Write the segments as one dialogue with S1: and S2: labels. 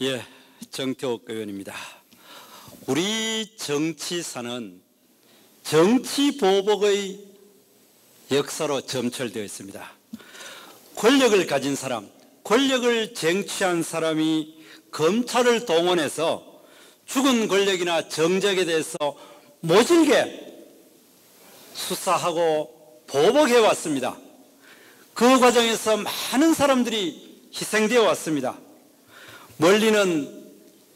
S1: 예, 정태욱 의원입니다. 우리 정치사는 정치보복의 역사로 점철되어 있습니다. 권력을 가진 사람, 권력을 쟁취한 사람이 검찰을 동원해서 죽은 권력이나 정적에 대해서 모질게 수사하고 보복해 왔습니다. 그 과정에서 많은 사람들이 희생되어 왔습니다. 멀리는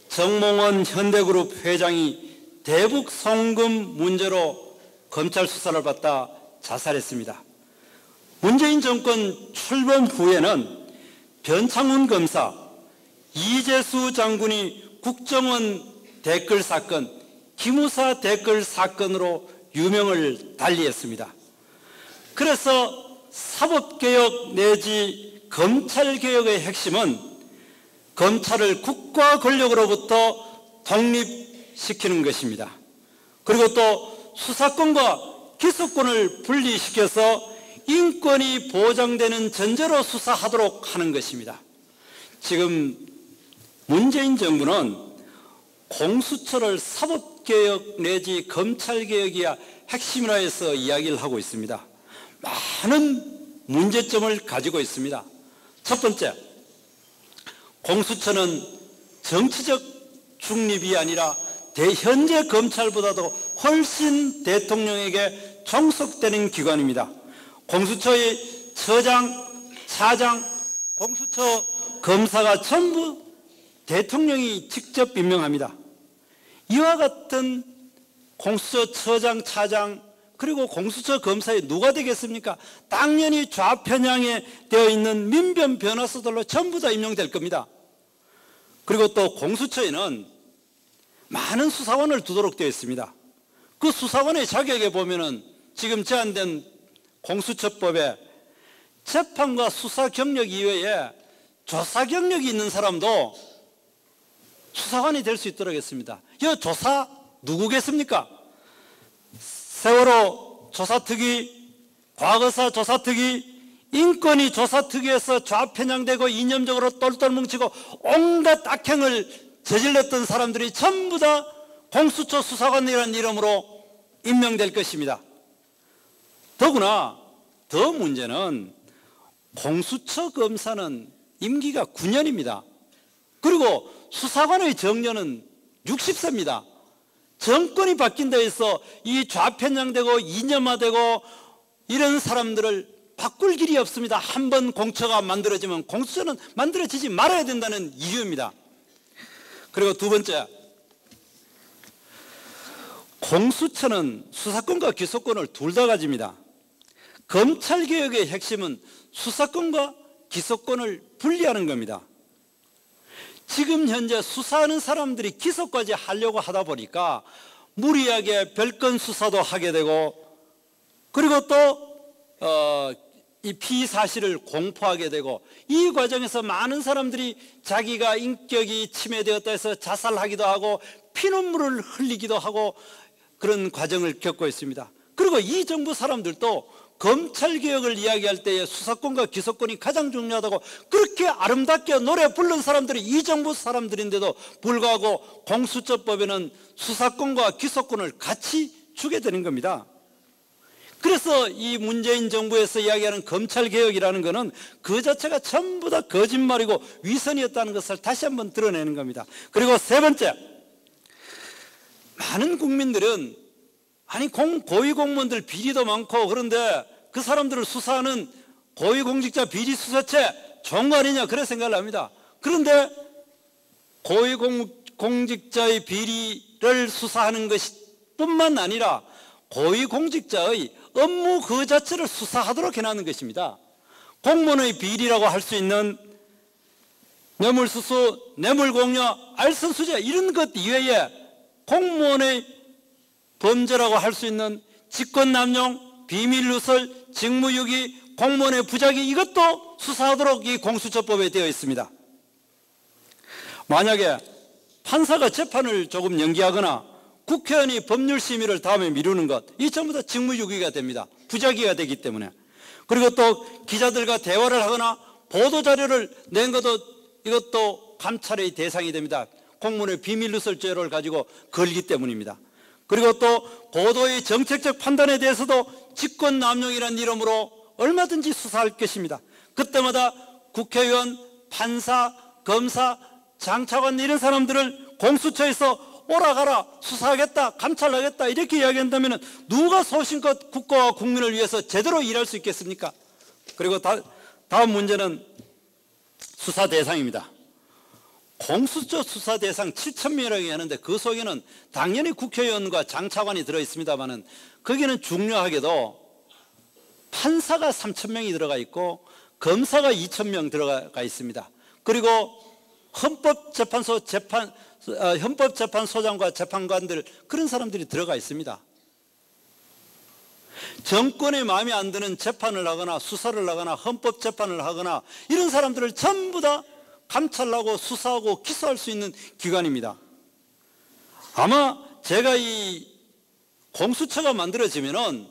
S1: 정몽원 현대그룹 회장이 대북 송금 문제로 검찰 수사를 받다 자살했습니다. 문재인 정권 출범 후에는 변창훈 검사, 이재수 장군이 국정원 댓글 사건, 기무사 댓글 사건으로 유명을 달리했습니다. 그래서 사법개혁 내지 검찰개혁의 핵심은 검찰을 국가 권력으로부터 독립시키는 것입니다. 그리고 또 수사권과 기소권을 분리시켜서 인권이 보장되는 전제로 수사하도록 하는 것입니다. 지금 문재인 정부는 공수처를 사법개혁 내지 검찰개혁이야 핵심이라 해서 이야기를 하고 있습니다. 많은 문제점을 가지고 있습니다. 첫 번째, 공수처는 정치적 중립이 아니라 현재 검찰보다도 훨씬 대통령에게 종속되는 기관입니다. 공수처의 처장, 차장, 공수처 검사가 전부 대통령이 직접 임명합니다. 이와 같은 공수처 처장, 차장, 그리고 공수처 검사에 누가 되겠습니까? 당연히 좌편향에 되어 있는 민변 변호사들로 전부 다 임명될 겁니다. 그리고 또 공수처에는 많은 수사관을 두도록 되어 있습니다. 그 수사관의 자격에 보면은 지금 제안된 공수처법에 재판과 수사 경력 이외에 조사 경력이 있는 사람도 수사관이 될 수 있도록 했습니다. 이 조사 누구겠습니까? 세월호 조사특위, 과거사 조사특위, 인권위 조사특위에서 좌편향되고 이념적으로 똘똘 뭉치고 온갖 악행을 저질렀던 사람들이 전부 다 공수처 수사관이라는 이름으로 임명될 것입니다. 더구나 더 문제는 공수처 검사는 임기가 9년입니다. 그리고 수사관의 정년은 60세입니다. 정권이 바뀐다 해서 이 좌편향되고 이념화되고 이런 사람들을 바꿀 길이 없습니다. 한번 공처가 만들어지면 공수처는 만들어지지 말아야 된다는 이유입니다. 그리고 두 번째, 공수처는 수사권과 기소권을 둘 다 가집니다. 검찰개혁의 핵심은 수사권과 기소권을 분리하는 겁니다. 지금 현재 수사하는 사람들이 기소까지 하려고 하다 보니까 무리하게 별건 수사도 하게 되고, 그리고 또 이 피의 사실을 공포하게 되고, 이 과정에서 많은 사람들이 자기가 인격이 침해되었다 해서 자살하기도 하고 피눈물을 흘리기도 하고 그런 과정을 겪고 있습니다. 그리고 이 정부 사람들도 검찰개혁을 이야기할 때에 수사권과 기소권이 가장 중요하다고 그렇게 아름답게 노래 부른 사람들이 이 정부 사람들인데도 불구하고 공수처법에는 수사권과 기소권을 같이 주게 되는 겁니다. 그래서 이 문재인 정부에서 이야기하는 검찰개혁이라는 것은 그 자체가 전부 다 거짓말이고 위선이었다는 것을 다시 한번 드러내는 겁니다. 그리고 세 번째, 많은 국민들은 아니 고위공무원들 비리도 많고 그런데 그 사람들을 수사하는 고위공직자 비리수사체 좋은 거 아니냐 그런 생각을 합니다. 그런데 고위공직자의 비리를 수사하는 것뿐만 아니라 고위공직자의 업무 그 자체를 수사하도록 해놓는 것입니다. 공무원의 비리라고 할 수 있는 뇌물수수, 뇌물공여, 알선수재 이런 것 이외에 공무원의 범죄라고 할 수 있는 직권남용, 비밀누설, 직무유기, 공무원의 부작위 이것도 수사하도록 이 공수처법에 되어 있습니다. 만약에 판사가 재판을 조금 연기하거나 국회의원이 법률심의를 다음에 미루는 것, 이 전부 다 직무유기가 됩니다. 부작위가 되기 때문에. 그리고 또 기자들과 대화를 하거나 보도자료를 낸 것도 이것도 감찰의 대상이 됩니다. 공무원의 비밀누설죄를 가지고 걸기 때문입니다. 그리고 또 고도의 정책적 판단에 대해서도 직권남용이라는 이름으로 얼마든지 수사할 것입니다. 그때마다 국회의원, 판사, 검사, 장차관 이런 사람들을 공수처에서 오라가라 수사하겠다, 감찰하겠다 이렇게 이야기한다면 누가 소신껏 국가와 국민을 위해서 제대로 일할 수 있겠습니까? 그리고 다음 문제는 수사 대상입니다. 공수처 수사 대상 7,000명이라고 하는데 그 속에는 당연히 국회의원과 장차관이 들어있습니다만 거기는 중요하게도 판사가 3,000명이 들어가 있고 검사가 2,000명 들어가 있습니다. 그리고 헌법재판소장과 재판관들 그런 사람들이 들어가 있습니다. 정권의 마음에 안 드는 재판을 하거나 수사를 하거나 헌법재판을 하거나 이런 사람들을 전부 다 감찰하고 수사하고 기소할 수 있는 기관입니다. 아마 제가 이 공수처가 만들어지면은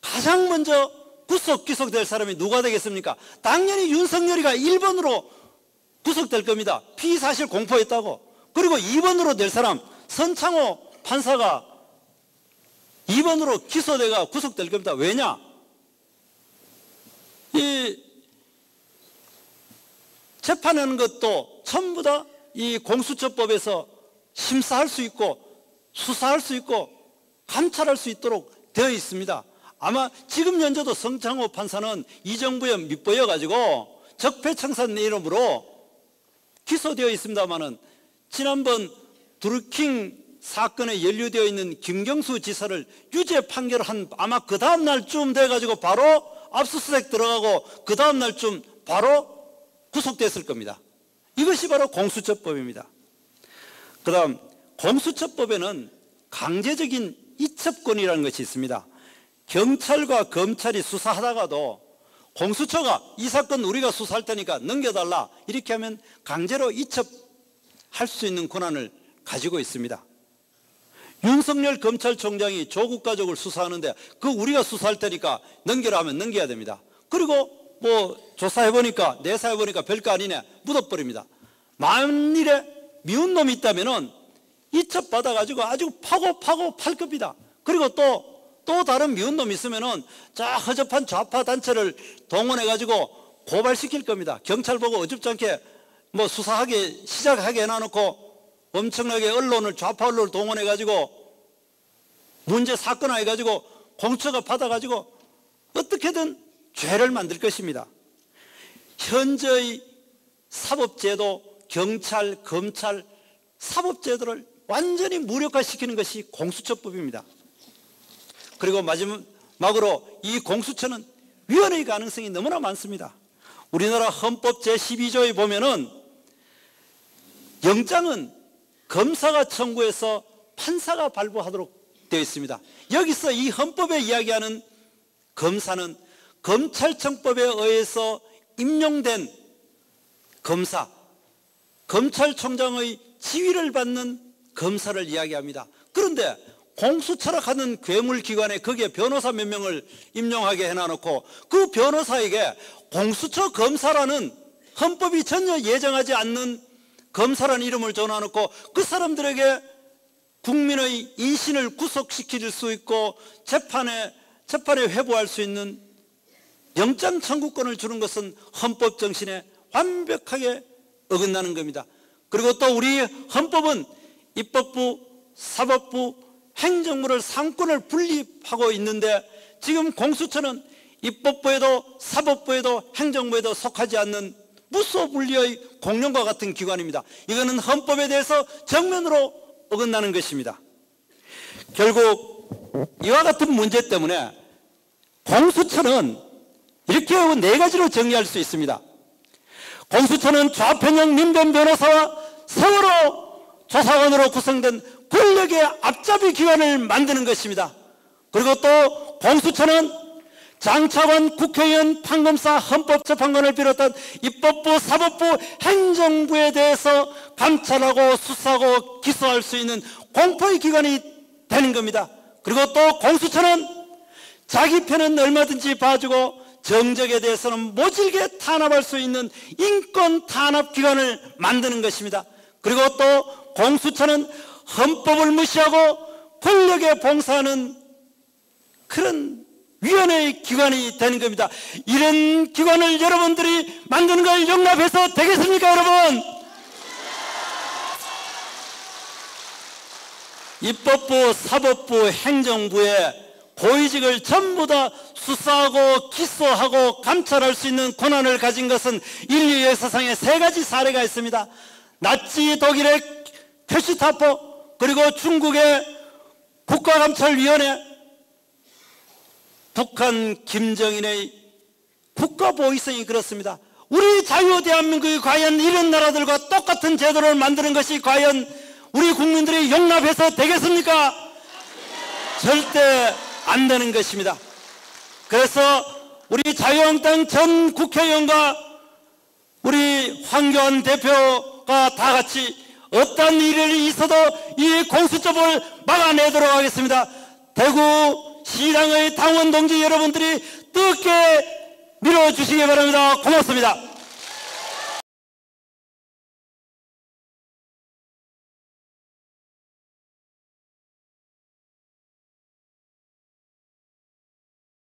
S1: 가장 먼저 기소될 사람이 누가 되겠습니까? 당연히 윤석열이가 1번으로 구속될 겁니다. 피의사실 공포했다고. 그리고 2번으로 될 사람 선창호 판사가 2번으로 기소돼가 구속될 겁니다. 왜냐? 이 재판하는 것도 전부 다 이 공수처법에서 심사할 수 있고 수사할 수 있고 감찰할 수 있도록 되어 있습니다. 아마 지금 현재도 선창호 판사는 이 정부에 밑보여 가지고 적폐청산 이름으로 기소되어 있습니다만은 지난번 드루킹 사건에 연루되어 있는 김경수 지사를 유죄 판결한 아마 그 다음 날쯤 돼가지고 바로 압수수색 들어가고 그 다음 날쯤 바로 구속됐을 겁니다. 이것이 바로 공수처법입니다. 그 다음 공수처법에는 강제적인 이첩권이라는 것이 있습니다. 경찰과 검찰이 수사하다가도 공수처가 이 사건 우리가 수사할 테니까 넘겨달라 이렇게 하면 강제로 이첩할 수 있는 권한을 가지고 있습니다. 윤석열 검찰총장이 조국 가족을 수사하는데 그 우리가 수사할 테니까 넘겨라 하면 넘겨야 됩니다. 그리고 뭐 조사해보니까 내사해보니까 별거 아니네 묻어버립니다. 만일에 미운 놈이 있다면은 이첩 받아가지고 아주 파고 팔 겁니다. 그리고 또 다른 미운 놈이 있으면은 자 허접한 좌파 단체를 동원해가지고 고발시킬 겁니다. 경찰 보고 어줍지 않게 뭐 수사하게 시작하게 해놔놓고 엄청나게 언론을 좌파 언론을 동원해가지고 문제 사건화해가지고 공처가 받아가지고 어떻게든 죄를 만들 것입니다. 현재의 사법제도, 경찰, 검찰, 사법제도를 완전히 무력화시키는 것이 공수처법입니다. 그리고 마지막으로 이 공수처는 위헌의 가능성이 너무나 많습니다. 우리나라 헌법 제12조에 보면은 영장은 검사가 청구해서 판사가 발부하도록 되어 있습니다. 여기서 이 헌법에 이야기하는 검사는 검찰청법에 의해서 임용된 검사, 검찰총장의 지위를 받는 검사를 이야기합니다. 그런데 공수처라 하는 괴물기관에 거기에 변호사 몇 명을 임용하게 해놔놓고 그 변호사에게 공수처 검사라는 헌법이 전혀 예정하지 않는 검사라는 이름을 줘놔놓고 그 사람들에게 국민의 인신을 구속시킬 수 있고 재판에 회부할 수 있는 영장 청구권을 주는 것은 헌법 정신에 완벽하게 어긋나는 겁니다. 그리고 또 우리 헌법은 입법부, 사법부, 행정부를 상권을 분립하고 있는데 지금 공수처는 입법부에도 사법부에도 행정부에도 속하지 않는 무소분리의 공룡과 같은 기관입니다. 이거는 헌법에 대해서 정면으로 어긋나는 것입니다. 결국 이와 같은 문제 때문에 공수처는 이렇게 네 가지로 정리할 수 있습니다. 공수처는 좌편형 민변 변호사와 세월호 조사관으로 구성된 권력의 앞잡이 기관을 만드는 것입니다. 그리고 또 공수처는 장차관, 국회의원, 판검사, 헌법재판관을 비롯한 입법부, 사법부, 행정부에 대해서 감찰하고 수사하고 기소할 수 있는 공포의 기관이 되는 겁니다. 그리고 또 공수처는 자기 편은 얼마든지 봐주고 정적에 대해서는 모질게 탄압할 수 있는 인권 탄압기관을 만드는 것입니다. 그리고 또 공수처는 헌법을 무시하고 권력에 봉사하는 그런 위원회의 기관이 되는 겁니다. 이런 기관을 여러분들이 만드는 걸 용납해서 되겠습니까, 여러분? 입법부, 사법부, 행정부에 고위직을 전부 다 수사하고 기소하고 감찰할 수 있는 권한을 가진 것은 인류 역사상에 3가지 사례가 있습니다. 나치 독일의 캐슈타포, 그리고 중국의 국가감찰위원회, 북한 김정인의 국가보위성이 그렇습니다. 우리 자유 대한민국이 과연 이런 나라들과 똑같은 제도를 만드는 것이 과연 우리 국민들이 용납해서 되겠습니까? 절대 안 되는 것입니다. 그래서 우리 자유한국당 전 국회의원과 우리 황교안 대표가 다 같이 어떤 일이 있어도 이 공수처법을 막아내도록 하겠습니다. 대구 시당의 당원 동지 여러분들이 뜨겁게 밀어주시기 바랍니다. 고맙습니다.